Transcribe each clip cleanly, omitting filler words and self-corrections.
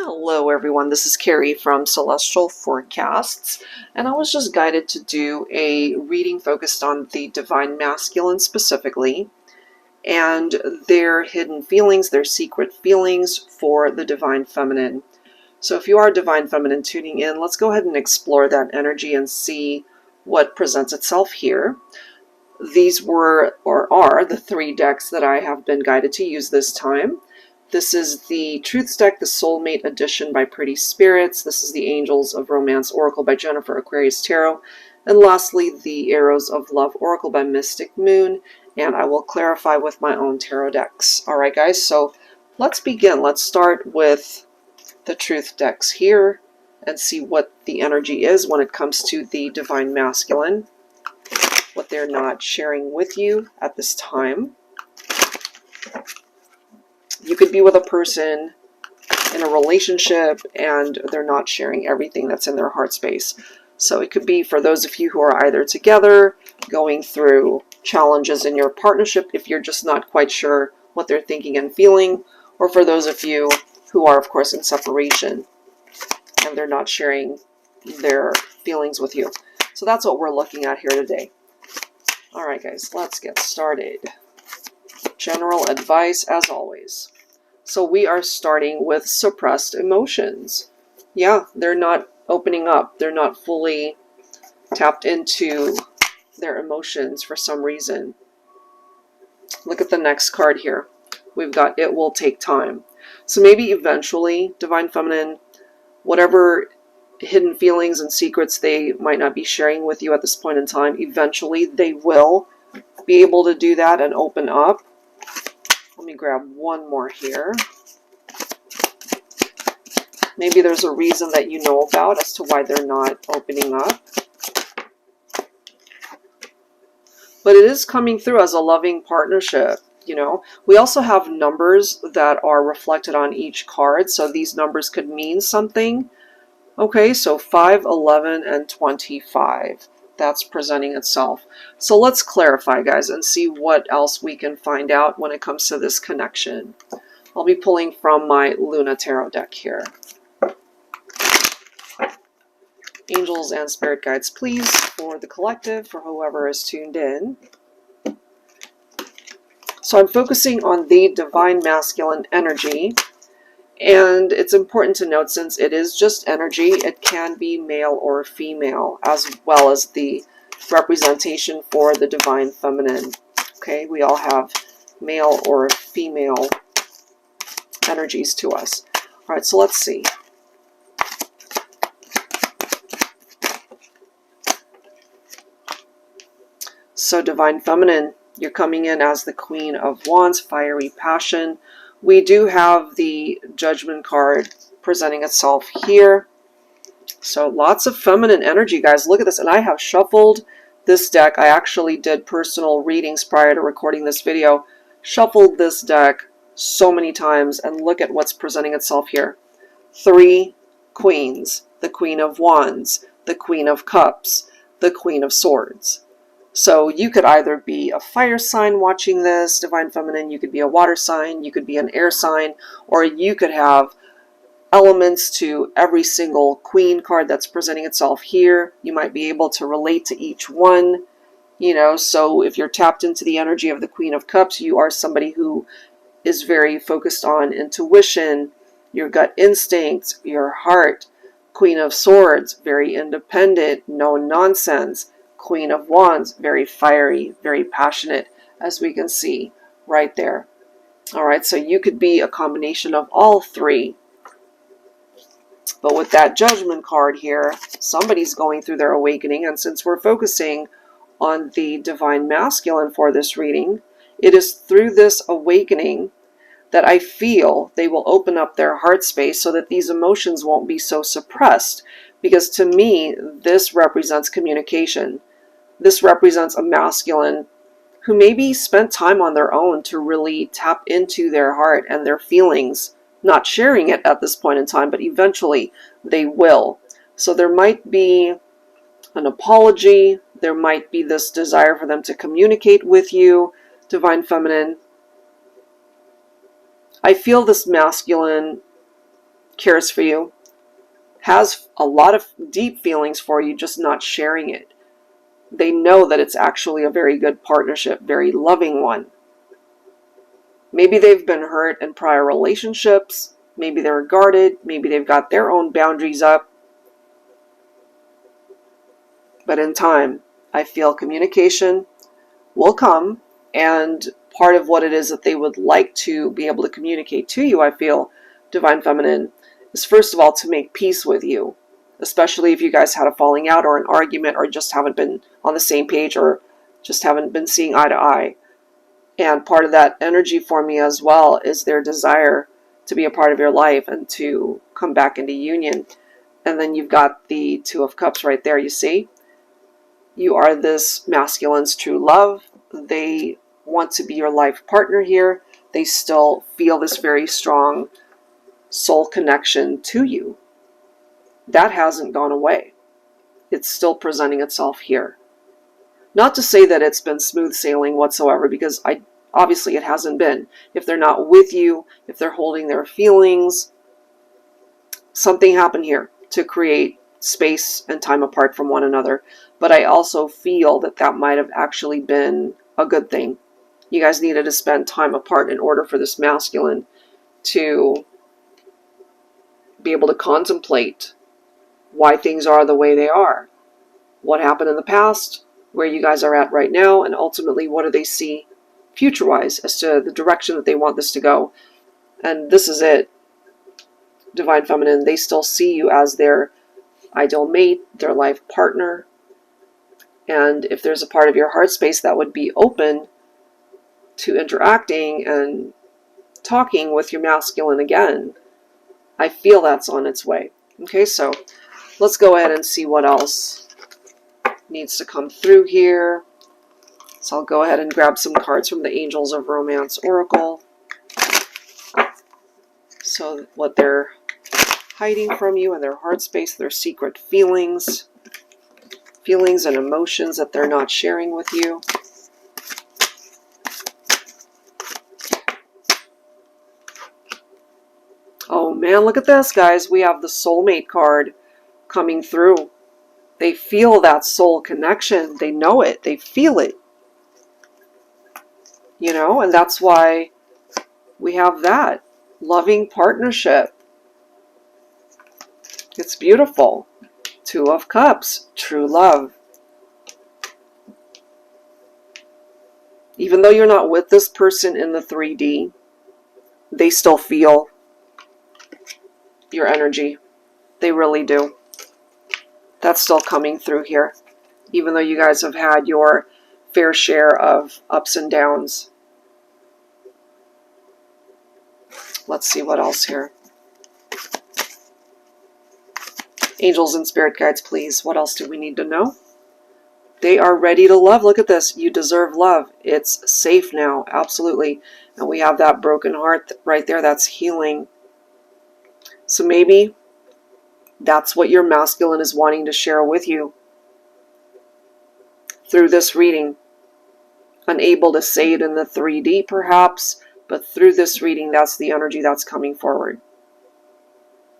Hello everyone, this is Carrie from Celestial Forecasts, and I was just guided to do a reading focused on the Divine Masculine specifically, and their hidden feelings, their secret feelings for the Divine Feminine. So if you are Divine Feminine tuning in, let's go ahead and explore that energy and see what presents itself here. These were, or are, the 3 decks that I have been guided to use this time. This is the Truths deck, the Soulmate edition by Pretty Spirits. This is the Angels of Romance Oracle by Jennifer Aquarius Tarot. And lastly, the Arrows of Love Oracle by Mystic Moon. And I will clarify with my own tarot decks. Alright guys, so let's begin. Let's start with the Truth decks here and see what the energy is when it comes to the Divine Masculine. What they're not sharing with you at this time. You could be with a person in a relationship and they're not sharing everything that's in their heart space. So it could be for those of you who are either together, going through challenges in your partnership if you're just not quite sure what they're thinking and feeling, or for those of you who are, of course, in separation and they're not sharing their feelings with you. So that's what we're looking at here today. All right, guys, let's get started. General advice, as always. So we are starting with suppressed emotions. Yeah, they're not opening up. They're not fully tapped into their emotions for some reason. Look at the next card here. We've got it will take time. So maybe eventually, Divine Feminine, whatever hidden feelings and secrets they might not be sharing with you at this point in time, eventually they will be able to do that and open up. Let me grab one more here. Maybe there's a reason that you know about as to why they're not opening up. But it is coming through as a loving partnership, you know. We also have numbers that are reflected on each card, so these numbers could mean something. Okay, so 5, 11, and 25. That's presenting itself. So let's clarify, guys, and see what else we can find out when it comes to this connection. I'll be pulling from my Luna Tarot deck here. Angels and spirit guides, please, for the collective, for whoever is tuned in. So I'm focusing on the Divine Masculine energy. And it's important to note, since it is just energy, it can be male or female, as well as the representation for the Divine Feminine. Okay, we all have male or female energies to us. All right, so let's see. So Divine Feminine, you're coming in as the Queen of Wands, fiery passion. We do have the Judgment card presenting itself here. So lots of feminine energy, guys. Look at this. And I have shuffled this deck. I actually did personal readings prior to recording this video. Shuffled this deck so many times. And look at what's presenting itself here. 3 queens. The Queen of Wands. The Queen of Cups. The Queen of Swords. So you could either be a fire sign watching this, Divine Feminine, you could be a water sign, you could be an air sign, or you could have elements to every single queen card that's presenting itself here. You might be able to relate to each one, you know, so if you're tapped into the energy of the Queen of Cups, you are somebody who is very focused on intuition, your gut instincts, your heart. Queen of Swords, very independent, no nonsense. Queen of Wands, very fiery, very passionate, as we can see right there. All right, so you could be a combination of all 3. But with that Judgment card here, somebody's going through their awakening. And since we're focusing on the Divine Masculine for this reading, it is through this awakening that I feel they will open up their heart space so that these emotions won't be so suppressed. Because to me, this represents communication. This represents a masculine who maybe spent time on their own to really tap into their heart and their feelings, not sharing it at this point in time, but eventually they will. So there might be an apology. There might be this desire for them to communicate with you, Divine Feminine. I feel this masculine cares for you, has a lot of deep feelings for you, just not sharing it. They know that it's actually a very good partnership, very loving one. Maybe they've been hurt in prior relationships. Maybe they're guarded. Maybe they've got their own boundaries up. But in time, I feel communication will come. And part of what it is that they would like to be able to communicate to you, I feel, Divine Feminine, is first of all to make peace with you. Especially if you guys had a falling out or an argument or just haven't been on the same page or just haven't been seeing eye to eye. And part of that energy for me as well is their desire to be a part of your life and to come back into union. And then you've got the Two of Cups right there, you see? You are this masculine's true love. They want to be your life partner here. They still feel this very strong soul connection to you. That hasn't gone away. It's still presenting itself here. Not to say that it's been smooth sailing whatsoever, because obviously it hasn't been. If they're not with you, if they're holding their feelings, something happened here to create space and time apart from one another. But I also feel that that might have actually been a good thing. You guys needed to spend time apart in order for this masculine to be able to contemplate why things are the way they are. What happened in the past, where you guys are at right now, and ultimately what do they see future-wise as to the direction that they want this to go. And this is it, Divine Feminine. They still see you as their ideal mate, their life partner. And if there's a part of your heart space that would be open to interacting and talking with your masculine again, I feel that's on its way. Okay, so let's go ahead and see what else needs to come through here. So I'll go ahead and grab some cards from the Angels of Romance Oracle. So what they're hiding from you in their heart space, their secret feelings and emotions that they're not sharing with you. Oh man, look at this, guys. We have the Soulmate card coming through. They feel that soul connection. They know it. They feel it. You know, and that's why we have that loving partnership. It's beautiful. Two of Cups, true love. Even though you're not with this person in the 3D, they still feel your energy. They really do. That's still coming through here. Even though you guys have had your fair share of ups and downs. Let's see what else here. Angels and spirit guides, please. What else do we need to know? They are ready to love. Look at this. You deserve love. It's safe now. Absolutely. And we have that broken heart right there. That's healing. So maybe that's what your masculine is wanting to share with you through this reading. Unable to say it in the 3D perhaps, but through this reading, that's the energy that's coming forward.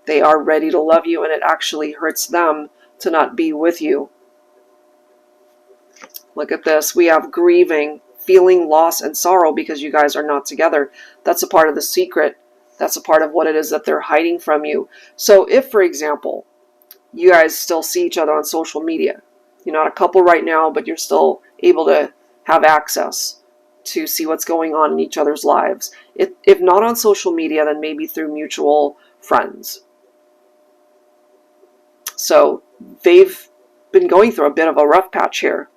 They are ready to love you, and it actually hurts them to not be with you. Look at this. We have grieving, feeling loss and sorrow because you guys are not together. That's a part of the secret. That's a part of what it is that they're hiding from you. So if, for example, you guys still see each other on social media, you're not a couple right now, but you're still able to have access to see what's going on in each other's lives. If not on social media, then maybe through mutual friends. So they've been going through a bit of a rough patch here.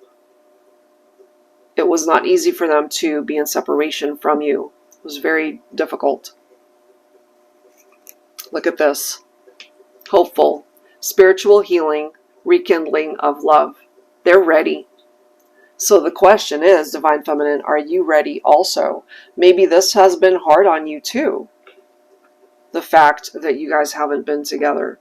It was not easy for them to be in separation from you. It was very difficult. Look at this. Hopeful, spiritual healing, rekindling of love. They're ready. So the question is, Divine Feminine, are you ready also? Maybe this has been hard on you too. The fact that you guys haven't been together.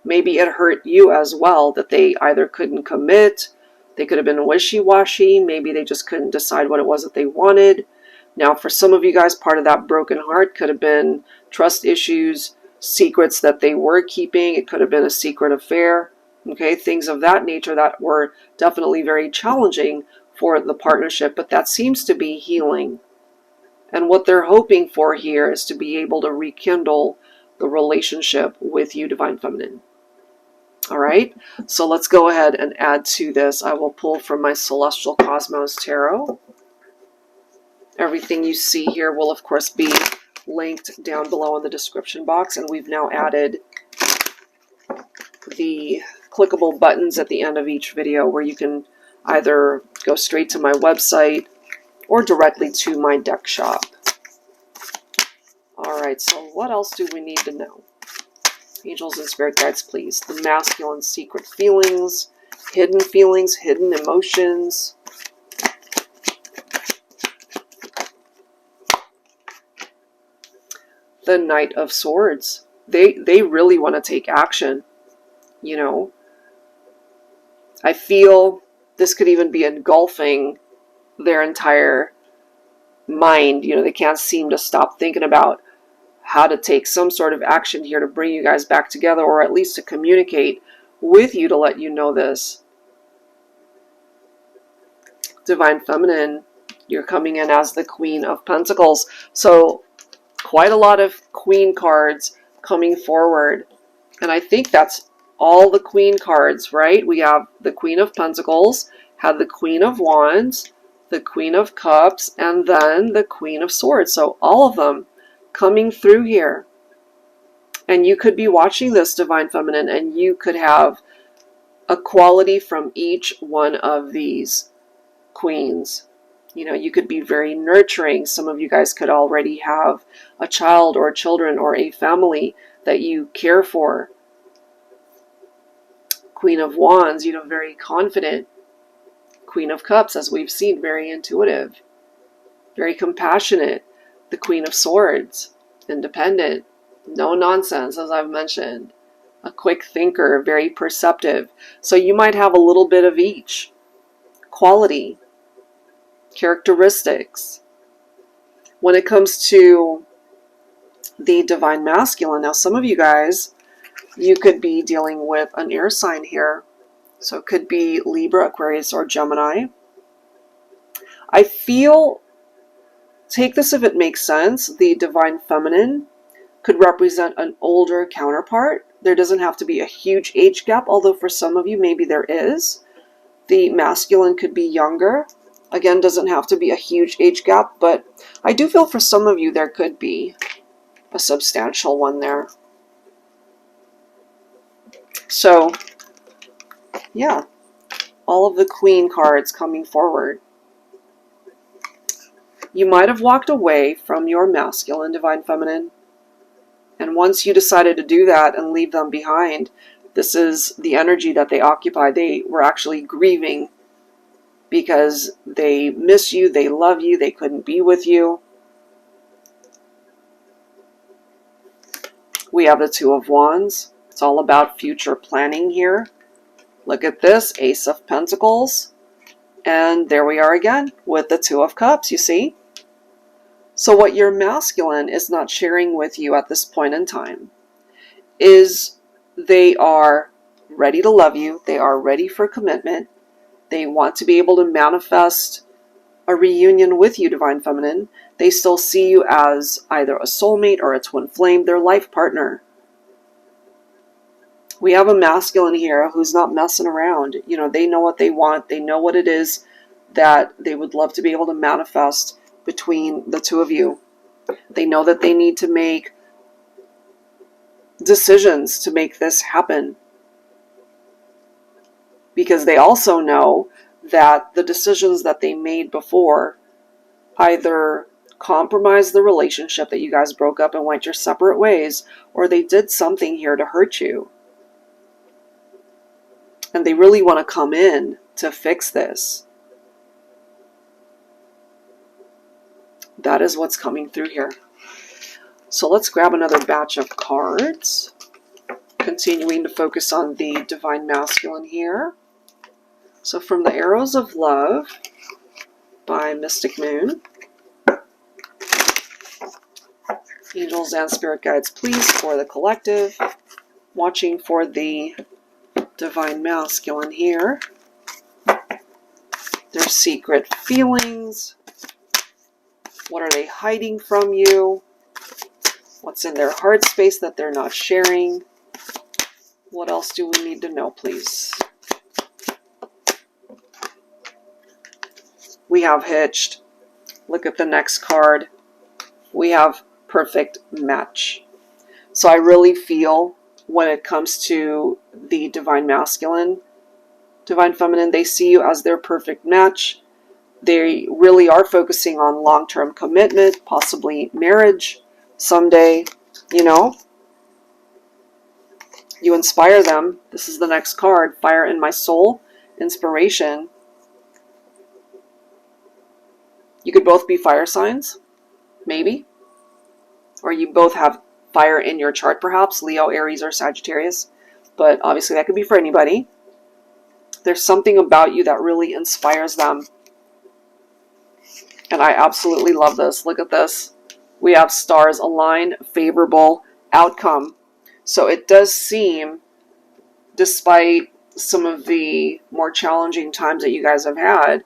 Maybe it hurt you as well that they either couldn't commit, they could have been wishy-washy, maybe they just couldn't decide what it was that they wanted. Now, for some of you guys, part of that broken heart could have been trust issues, secrets that they were keeping. It could have been a secret affair. Okay, things of that nature that were definitely very challenging for the partnership, but that seems to be healing. And what they're hoping for here is to be able to rekindle the relationship with you, Divine Feminine. All right, so let's go ahead and add to this. I will pull from my Celestial Cosmos Tarot. Everything you see here will, of course, be linked down below in the description box. And we've now added the clickable buttons at the end of each video where you can either go straight to my website or directly to my deck shop. All right, so what else do we need to know? Angels and spirit guides, please. The masculine secret feelings, hidden emotions. The Knight of Swords. They really want to take action. You know, I feel this could even be engulfing their entire mind. You know, they can't seem to stop thinking about how to take some sort of action here to bring you guys back together, or at least to communicate with you to let you know this. Divine Feminine, you're coming in as the Queen of Pentacles. So quite a lot of Queen cards coming forward. And I think that's all the Queen cards, right? We have the Queen of Pentacles, have the Queen of Wands, the Queen of Cups, and then the Queen of Swords. So all of them coming through here. And you could be watching this, Divine Feminine, and you could have a quality from each one of these queens. You know, you could be very nurturing. Some of you guys could already have a child or children or a family that you care for. Queen of Wands, you know, very confident. Queen of Cups, as we've seen, very intuitive, very compassionate. The Queen of Swords, independent, no nonsense, as I've mentioned. A quick thinker, very perceptive. So you might have a little bit of each. Quality, characteristics. When it comes to the Divine Masculine, now some of you guys, you could be dealing with an air sign here. So it could be Libra, Aquarius, or Gemini. I feel, take this if it makes sense, the Divine Feminine could represent an older counterpart. There doesn't have to be a huge age gap, although for some of you maybe there is. The masculine could be younger. Again, doesn't have to be a huge age gap, but I do feel for some of you there could be a substantial one there. So, yeah, all of the Queen cards coming forward. You might have walked away from your masculine, Divine Feminine, and once you decided to do that and leave them behind, this is the energy that they occupy. They were actually grieving because they miss you, they love you, they couldn't be with you. We have the Two of Wands. It's all about future planning here. Look at this, Ace of Pentacles. And there we are again with the Two of Cups, you see? So what your masculine is not sharing with you at this point in time is they are ready to love you. They are ready for commitment. They want to be able to manifest a reunion with you, Divine Feminine. They still see you as either a soulmate or a twin flame, their life partner. We have a masculine here who's not messing around. You know, they know what they want. They know what it is that they would love to be able to manifest between the two of you. They know that they need to make decisions to make this happen. Because they also know that the decisions that they made before either compromised the relationship, that you guys broke up and went your separate ways, or they did something here to hurt you. And they really want to come in to fix this. That is what's coming through here. So let's grab another batch of cards. Continuing to focus on the Divine Masculine here. So from the Arrows of Love by Mystic Moon. Angels and spirit guides, please, for the collective. Watching for the divine masculine here. Their secret feelings. What are they hiding from you? What's in their heart space that they're not sharing? What else do we need to know, please? We have hitched. Look at the next card. We have perfect match. So I really feel when it comes to the divine masculine, divine feminine, they see you as their perfect match. They really are focusing on long-term commitment, possibly marriage someday, you know. You inspire them. This is the next card, Fire in My Soul, inspiration. You could both be fire signs, maybe. Or you both have fire in your chart, perhaps, Leo, Aries, or Sagittarius. But obviously that could be for anybody. There's something about you that really inspires them. And I absolutely love this. Look at this. We have stars align, favorable outcome. So it does seem, despite some of the more challenging times that you guys have had,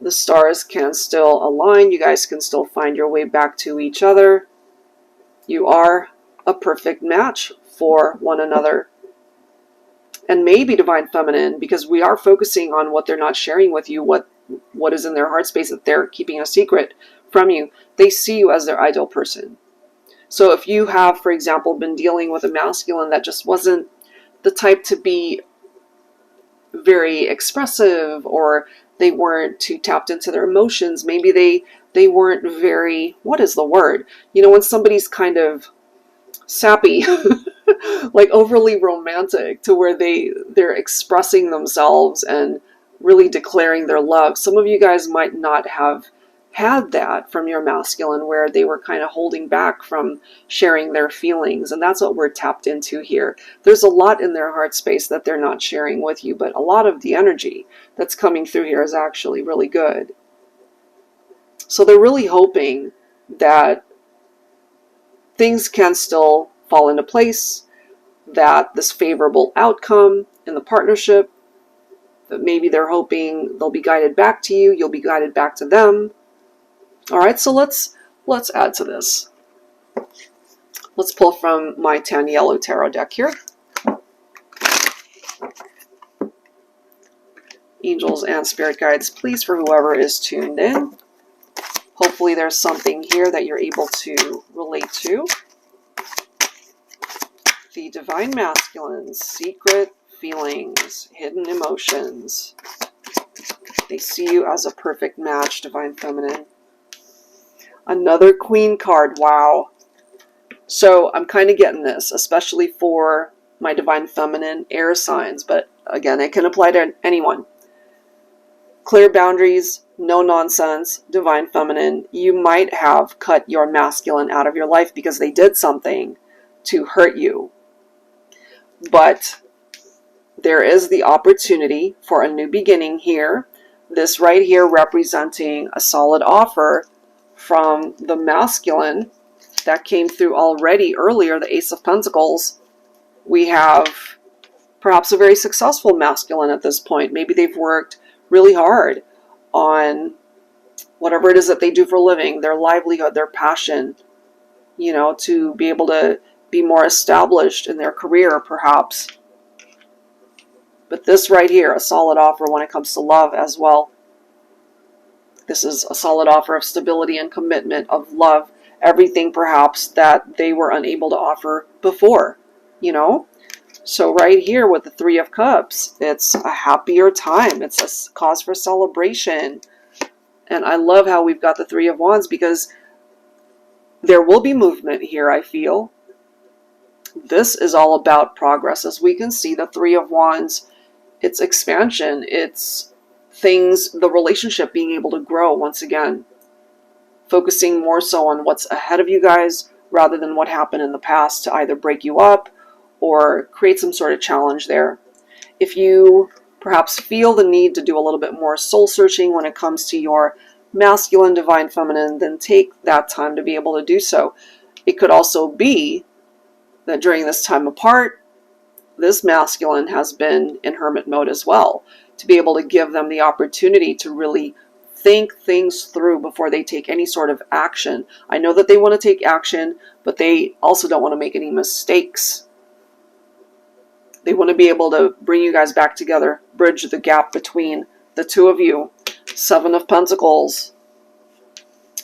the stars can still align. You guys can still find your way back to each other. You are a perfect match for one another. And maybe divine feminine, because we are focusing on what they're not sharing with you, what is in their heart space that they're keeping a secret from you. They see you as their ideal person. So if you have, for example, been dealing with a masculine that just wasn't the type to be very expressive, or they weren't too tapped into their emotions, maybe they weren't very, what is the word? You know, when somebody's kind of sappy, like overly romantic, to where they're expressing themselves and really declaring their love. Some of you guys might not have had that from your masculine, where they were kind of holding back from sharing their feelings, and that's what we're tapped into here. There's a lot in their heart space that they're not sharing with you, but a lot of the energy that's coming through here is actually really good. So they're really hoping that things can still fall into place, that this favorable outcome in the partnership, that maybe they're hoping they'll be guided back to you, you'll be guided back to them. All right, so let's add to this. Let's pull from my TANIELU tarot deck here. Angels and spirit guides, please, for whoever is tuned in. Hopefully there's something here that you're able to relate to. The divine masculine's secret feelings, hidden emotions. They see you as a perfect match, divine feminine. Another queen card, wow. So I'm kind of getting this, especially for my divine feminine air signs, but again, it can apply to anyone. Clear boundaries, no nonsense, divine feminine. You might have cut your masculine out of your life because they did something to hurt you. But there is the opportunity for a new beginning here. This right here representing a solid offer from the masculine that came through already earlier, the Ace of Pentacles. We have perhaps a very successful masculine at this point. Maybe they've worked really hard on whatever it is that they do for a living, their livelihood, their passion, you know, to be able to be more established in their career, perhaps. But this right here, a solid offer when it comes to love as well. This is a solid offer of stability and commitment, of love, everything perhaps that they were unable to offer before, you know? So right here with the Three of Cups, it's a happier time. It's a cause for celebration. And I love how we've got the Three of Wands, because there will be movement here, I feel. This is all about progress. As we can see, the Three of Wands, it's expansion. It's things, the relationship being able to grow once again. Focusing more so on what's ahead of you guys rather than what happened in the past to either break you up or create some sort of challenge there. If you perhaps feel the need to do a little bit more soul searching when it comes to your masculine, divine feminine, then take that time to be able to do so. It could also be that during this time apart, this masculine has been in hermit mode as well, to be able to give them the opportunity to really think things through before they take any sort of action. I know that they want to take action, but they also don't want to make any mistakes. They want to be able to bring you guys back together, bridge the gap between the two of you. Seven of Pentacles.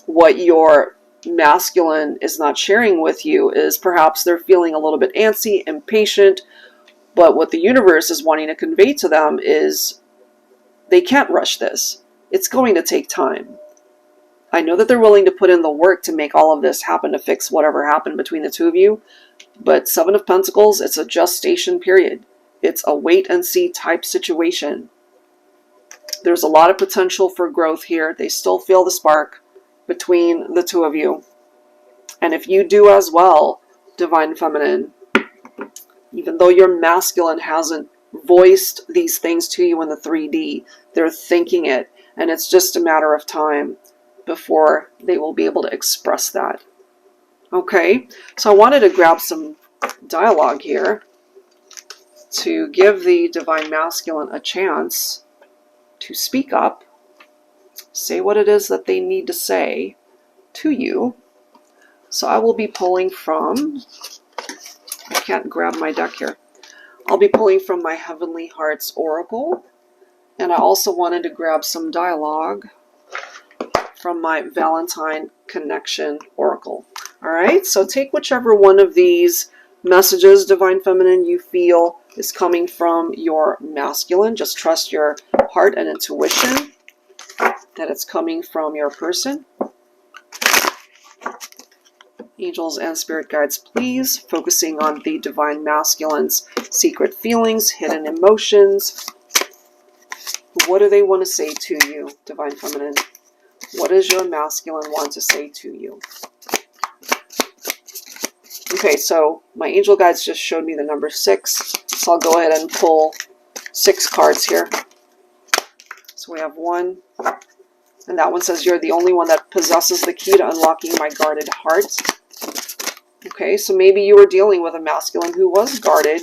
What your masculine is not sharing with you is perhaps they're feeling a little bit antsy, impatient, but what the universe is wanting to convey to them is they can't rush this. It's going to take time. I know that they're willing to put in the work to make all of this happen, to fix whatever happened between the two of you, but Seven of Pentacles, it's a gestation period. It's a wait and see type situation. There's a lot of potential for growth here. They still feel the spark between the two of you. And if you do as well, Divine Feminine, even though your masculine hasn't voiced these things to you in the 3D, they're thinking it. And it's just a matter of time before they will be able to express that. Okay, so I wanted to grab some dialogue here to give the Divine Masculine a chance to speak up, say what it is that they need to say to you. So I will be pulling from, I can't grab my deck here. I'll be pulling from my Heavenly Hearts Oracle, and I also wanted to grab some dialogue from my Valentine Connection Oracle. All right, so take whichever one of these messages, Divine Feminine, you feel is coming from your masculine. Just trust your heart and intuition that it's coming from your person. Angels and spirit guides, please, focusing on the Divine Masculine's secret feelings, hidden emotions. What do they want to say to you, Divine Feminine? What does your masculine want to say to you? Okay, so my angel guides just showed me the number 6. So I'll go ahead and pull 6 cards here. So we have 1. And that one says, you're the only one that possesses the key to unlocking my guarded heart. Okay, so maybe you were dealing with a masculine who was guarded.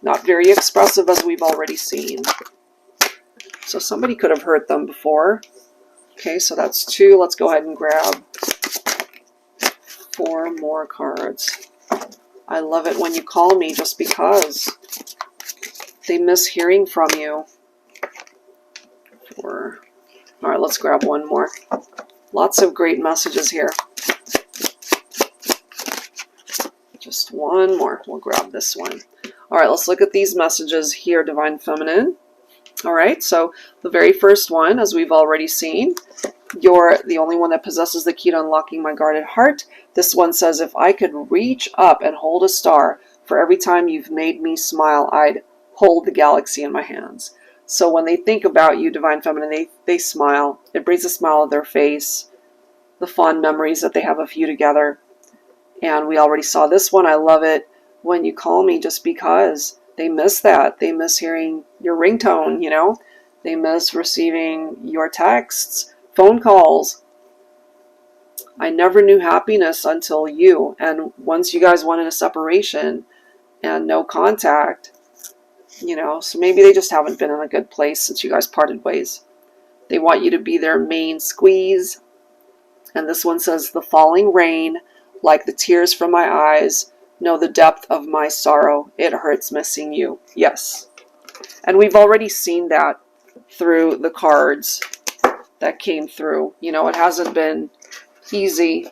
Not very expressive, as we've already seen. So somebody could have hurt them before. Okay, so that's 2. Let's go ahead and grab 4 more cards. I love it when you call me just because. They miss hearing from you. 4. All right, let's grab 1 more. Lots of great messages here. Just 1 more. We'll grab this one. All right, let's look at these messages here, Divine Feminine. All right, so the very first one, as we've already seen, you're the only one that possesses the key to unlocking my guarded heart. This one says, if I could reach up and hold a star, for every time you've made me smile, I'd hold the galaxy in my hands. So when they think about you, Divine Feminine, they smile. It brings a smile to their face, the fond memories that they have of you together. And we already saw this one. I love it when you call me just because. They miss that. They miss hearing your ringtone, you know. They miss receiving your texts, phone calls. I never knew happiness until you. And once you guys went in a separation and no contact, you know, so maybe they just haven't been in a good place since you guys parted ways. They want you to be their main squeeze. And this one says, the falling rain, like the tears from my eyes, know the depth of my sorrow. It hurts missing you. Yes. And we've already seen that through the cards that came through. You know, it hasn't been easy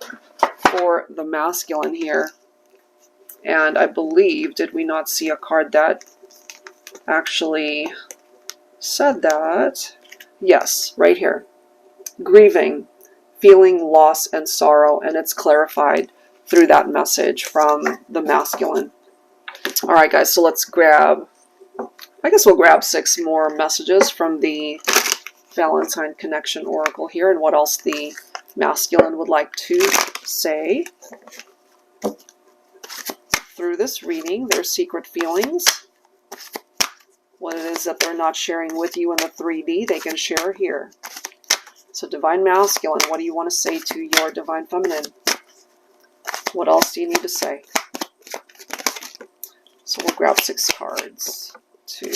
for the masculine here. And I believe, did we not see a card that actually said that? Yes, right here. Grieving, feeling loss and sorrow, and it's clarified through that message from the masculine. All right, guys, so let's grab, I guess we'll grab 6 more messages from the Valentine Connection Oracle here, and what else the masculine would like to say through this reading, their secret feelings, what it is that they're not sharing with you in the 3D, they can share here. So Divine Masculine, what do you want to say to your Divine Feminine? What else do you need to say? So we'll grab 6 cards. 2,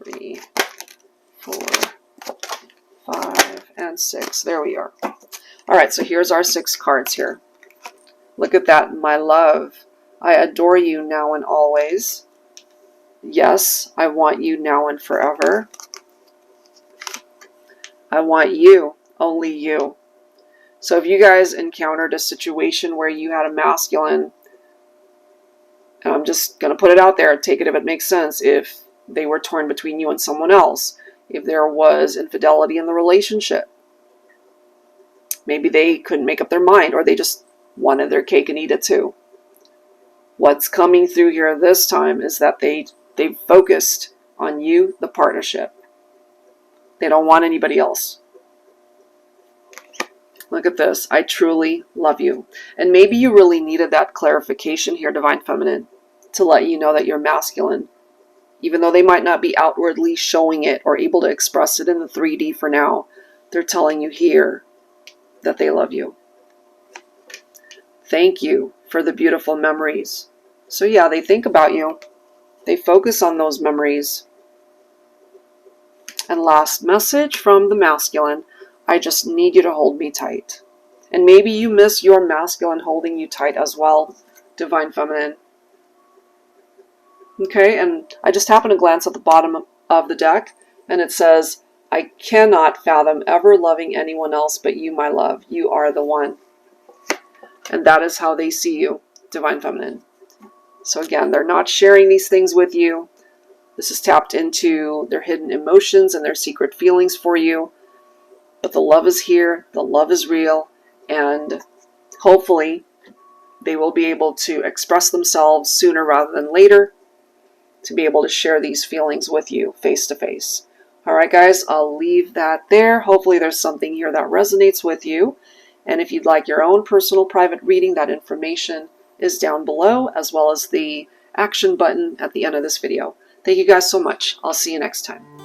3, 4, 5, and 6. There we are. All right, so here's our 6 cards here. Look at that, my love. I adore you now and always. Yes, I want you now and forever. I want you, only you. So if you guys encountered a situation where you had a masculine, and I'm just going to put it out there, take it if it makes sense, if they were torn between you and someone else, if there was infidelity in the relationship, maybe they couldn't make up their mind, or they just wanted their cake and eat it too. What's coming through here this time is that they focused on you, the partnership. They don't want anybody else. Look at this. I truly love you. And maybe you really needed that clarification here, Divine Feminine, to let you know that you're masculine. Even though they might not be outwardly showing it or able to express it in the 3D for now, they're telling you here that they love you. Thank you for the beautiful memories. So yeah, they think about you. They focus on those memories. And last message from the masculine. I just need you to hold me tight. And maybe you miss your masculine holding you tight as well, Divine Feminine. Okay, and I just happened to glance at the bottom of the deck, and it says, I cannot fathom ever loving anyone else but you, my love. You are the one. And that is how they see you, Divine Feminine. So again, they're not sharing these things with you. This is tapped into their hidden emotions and their secret feelings for you. But the love is here, the love is real, and hopefully they will be able to express themselves sooner rather than later to be able to share these feelings with you face to face. All right, guys, I'll leave that there. Hopefully there's something here that resonates with you. And if you'd like your own personal private reading, that information is down below, as well as the action button at the end of this video. Thank you guys so much. I'll see you next time.